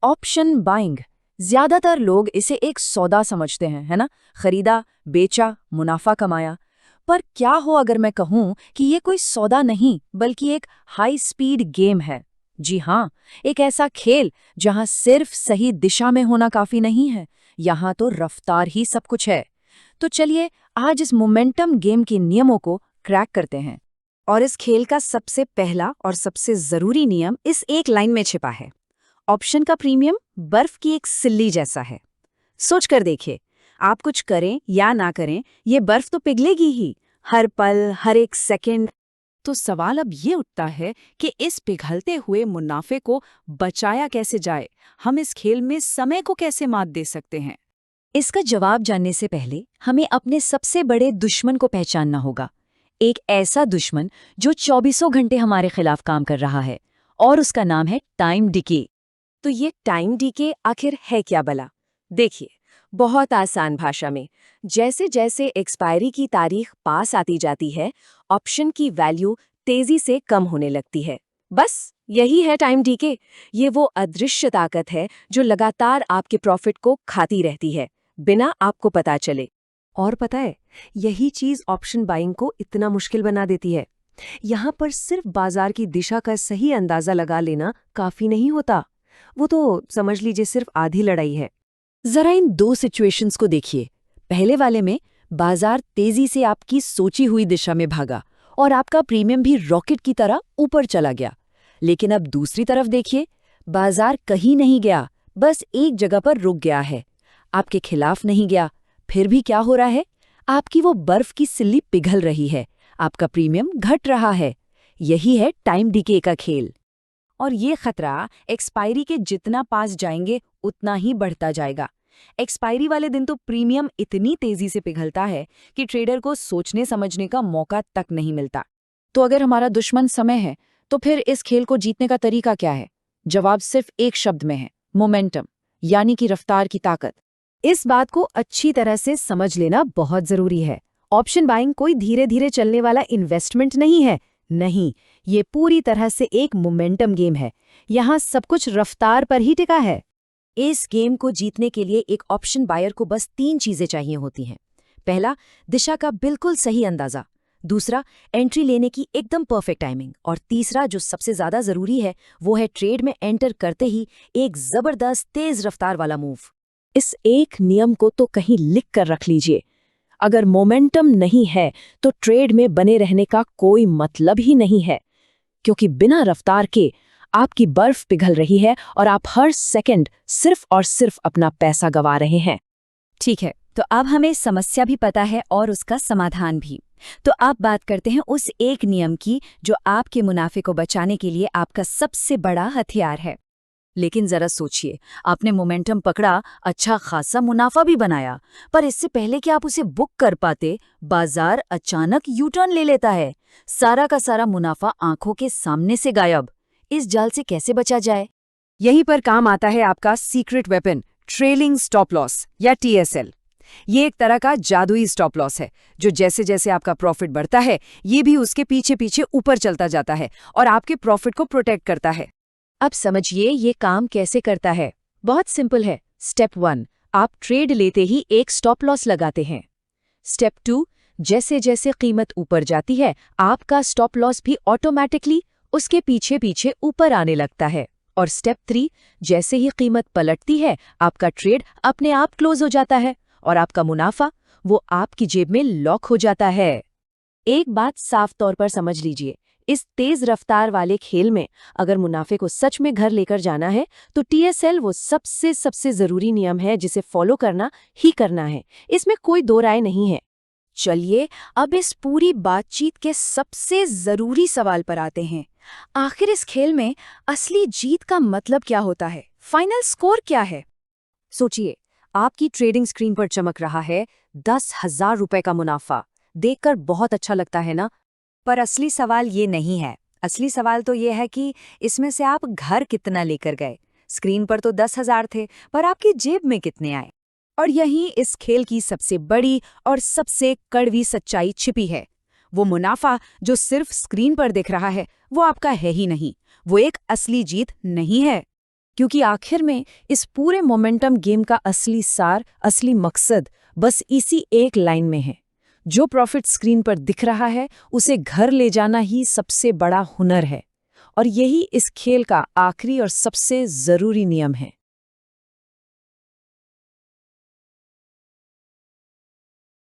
Option buying. ज्यादातर लोग इसे एक सौदा समझते हैं, है ना? खरीदा, बेचा, मुनाफा कमाया। पर क्या हो अगर मैं कहूं कि ये कोई सौदा नहीं बल्कि एक हाई स्पीड गेम है। जी हाँ, एक ऐसा खेल जहां सिर्फ सही दिशा में होना काफी नहीं है, यहां तो रफ्तार ही सब कुछ है। तो चलिए आज इस मोमेंटम गेम के नियमों को क्रैक करते हैं। और इस खेल का सबसे पहला और सबसे जरूरी नियम इस एक लाइन में छिपा है। ऑप्शन का प्रीमियम बर्फ की एक सिल्ली जैसा है। सोच कर देखिए, आप कुछ करें या ना करें, ये बर्फ तो पिघलेगी ही, हर पल, हर एक सेकंड। तो सवाल अब ये उठता है कि इस पिघलते हुए मुनाफे को बचाया कैसे जाए? हम इस खेल में समय को कैसे मात दे सकते हैं? इसका जवाब जानने से पहले हमें अपने सबसे बड़े दुश्मन को पहचानना होगा। एक ऐसा दुश्मन जो 24 घंटे हमारे खिलाफ काम कर रहा है, और उसका नाम है टाइम डिके। तो ये टाइम डीके आखिर है क्या भला? देखिए, बहुत आसान भाषा में, जैसे जैसे एक्सपायरी की तारीख पास आती जाती है, ऑप्शन की वैल्यू तेजी से कम होने लगती है। बस यही है टाइम डीके। ये वो अदृश्य ताकत है जो लगातार आपके प्रॉफिट को खाती रहती है, बिना आपको पता चले। और पता है, यही चीज ऑप्शन बाइंग को इतना मुश्किल बना देती है। यहाँ पर सिर्फ बाजार की दिशा का सही अंदाजा लगा लेना काफी नहीं होता। वो तो समझ लीजिए सिर्फ आधी लड़ाई है। जरा इन दो सिचुएशंस को देखिए। पहले वाले में बाजार तेजी से आपकी सोची हुई दिशा में भागा और आपका प्रीमियम भी रॉकेट की तरह ऊपर चला गया। लेकिन अब दूसरी तरफ देखिए, बाजार कहीं नहीं गया, बस एक जगह पर रुक गया है। आपके खिलाफ नहीं गया। फिर भी क्या हो रहा है? आपकी वो बर्फ की सिल्ली पिघल रही है, आपका प्रीमियम घट रहा है। यही है टाइम डिके का खेल। और ये खतरा एक्सपायरी के जितना पास जाएंगे उतना ही बढ़ता जाएगा। एक्सपायरी वाले दिन तो प्रीमियम इतनी तेजी से पिघलता है कि ट्रेडर को सोचने समझने का मौका तक नहीं मिलता। तो अगर हमारा दुश्मन समय है, तो फिर इस खेल को जीतने का तरीका क्या है? जवाब सिर्फ एक शब्द में है, मोमेंटम, यानी कि रफ्तार की ताकत। इस बात को अच्छी तरह से समझ लेना बहुत जरूरी है। ऑप्शन बाइंग कोई धीरे धीरे चलने वाला इन्वेस्टमेंट नहीं है। नहीं, ये पूरी तरह से एक मोमेंटम गेम है। यहाँ सब कुछ रफ्तार पर ही टिका है। इस गेम को जीतने के लिए एक ऑप्शन बायर को बस 3 चीजें चाहिए होती हैं। पहला, दिशा का बिल्कुल सही अंदाजा। दूसरा, एंट्री लेने की एकदम परफेक्ट टाइमिंग। और तीसरा, जो सबसे ज्यादा जरूरी है, वो है ट्रेड में एंटर करते ही एक जबरदस्त तेज रफ्तार वाला मूव। इस एक नियम को तो कहीं लिख कर रख लीजिए। अगर मोमेंटम नहीं है तो ट्रेड में बने रहने का कोई मतलब ही नहीं है, क्योंकि बिना रफ्तार के आपकी बर्फ पिघल रही है और आप हर सेकंड सिर्फ और सिर्फ अपना पैसा गंवा रहे हैं। ठीक है, तो अब हमें समस्या भी पता है और उसका समाधान भी। तो अब बात करते हैं उस एक नियम की जो आपके मुनाफे को बचाने के लिए आपका सबसे बड़ा हथियार है। लेकिन जरा सोचिए, आपने मोमेंटम पकड़ा, अच्छा खासा मुनाफा भी बनाया, पर इससे पहले कि आप उसे बुक कर पाते, बाजार अचानक यू टर्न ले लेता है। सारा का सारा मुनाफा आंखों के सामने से गायब। इस जाल से कैसे बचा जाए? यहीं पर काम आता है आपका secret weapon, trailing stop loss या TSL। ये एक तरह का जादुई स्टॉप लॉस है जो जैसे जैसे आपका प्रॉफिट बढ़ता है, ये भी उसके पीछे पीछे ऊपर चलता जाता है और आपके प्रॉफिट को प्रोटेक्ट करता है। अब समझिए ये काम कैसे करता है। बहुत सिंपल है। स्टेप 1, आप ट्रेड लेते ही एक स्टॉप लॉस लगाते हैं। स्टेप 2, जैसे जैसे कीमत ऊपर जाती है, आपका स्टॉप लॉस भी ऑटोमैटिकली उसके पीछे पीछे ऊपर आने लगता है। और स्टेप 3, जैसे ही कीमत पलटती है, आपका ट्रेड अपने आप क्लोज हो जाता है और आपका मुनाफा वो आपकी जेब में लॉक हो जाता है। एक बात साफ तौर पर समझ लीजिए, इस तेज रफ्तार वाले खेल में अगर मुनाफे को सच में घर लेकर जाना है तो TSL वो सबसे जरूरी नियम है जिसे फॉलो करना ही करना है। इसमें कोई दो राय नहीं है। चलिए अब इस पूरी बातचीत के सबसे जरूरी सवाल पर आते हैं। आखिर इस खेल में असली जीत का मतलब क्या होता है? फाइनल स्कोर क्या है? सोचिए, आपकी ट्रेडिंग स्क्रीन पर चमक रहा है 10,000 रुपए का मुनाफा। देखकर बहुत अच्छा लगता है ना? पर असली सवाल ये नहीं है। असली सवाल तो ये है कि इसमें से आप घर कितना लेकर गए। स्क्रीन पर तो 10,000 थे, पर आपकी जेब में कितने आए? और यही इस खेल की सबसे बड़ी और सबसे कड़वी सच्चाई छिपी है। वो मुनाफा जो सिर्फ स्क्रीन पर दिख रहा है, वो आपका है ही नहीं। वो एक असली जीत नहीं है। क्योंकि आखिर में इस पूरे मोमेंटम गेम का असली सार, असली मकसद बस इसी एक लाइन में है। जो प्रॉफिट स्क्रीन पर दिख रहा है उसे घर ले जाना ही सबसे बड़ा हुनर है। और यही इस खेल का आखिरी और सबसे ज़रूरी नियम है।